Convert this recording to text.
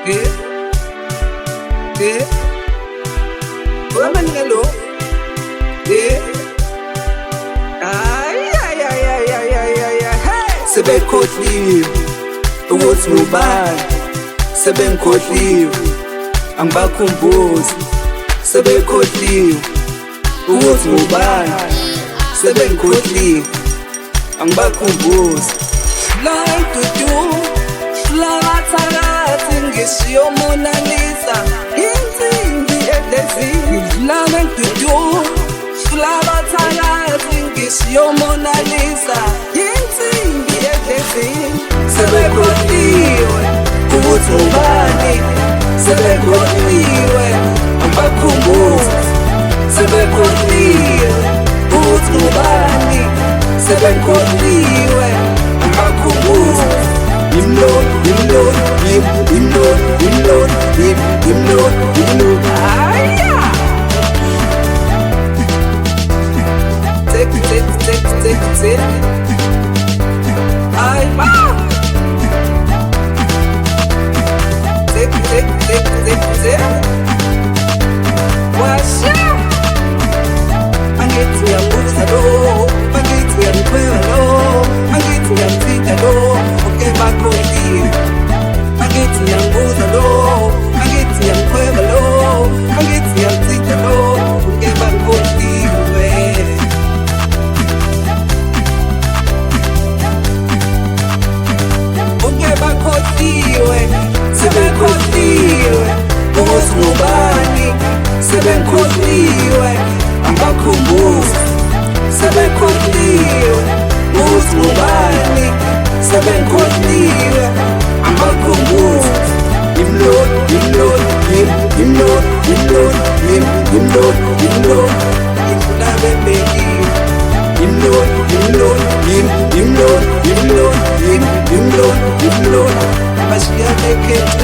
Yeah, yeah. Woman hello. Yeah. Ay, ay, ay, ay, ay, ay, ay, ay. Hey. Sebekhohliwe ukuthi ngubani, sebengikhohliwe angibakhumbuzi. Sebekhohliwe ukuthi ngubani, sebengikhohliwe angibakhumbuzi. Like to do, flavathakathi ngishiyo Mona Lisa. Insimbi edlezini, like to do, flavathakathi ngishiyo Mona Lisa. Insimbi edlezini, Sebekhohliwe ukuthi ngubani, sebekhohliwe angibakhumbuzi. Sebekhohliwe ukuthi ngubani, sebekhohliwe angibakhumbuzi. Imlot, imlot, imlot, imlot, imlot, imlot. aya. Take. Ay, ma. Take. Washa. Angithi ngiyabuza lo, angithi ngiyakhwela lo, angithi ngiyamthita lo, uke bakhohliwe. Angithi ngiyabuza lo, angithi ngiyakhwela lo, angithi ngiyamthita lo, uke bakhohliwe. Uke bakhohliwe, sebekhohliwe ukuthi ngubani, sebekhohliwe angibakhumbuzi. Sebekhohliwe ukuthi ngubani, sebekhohliwe angibakhumbuzi. Imlot, imlot, imlot, imlot, imlot, imlot. Ngifuna bebekile. Imlot, imlot, imlot, imlot, imlot, imlot. Bashiya bekhethe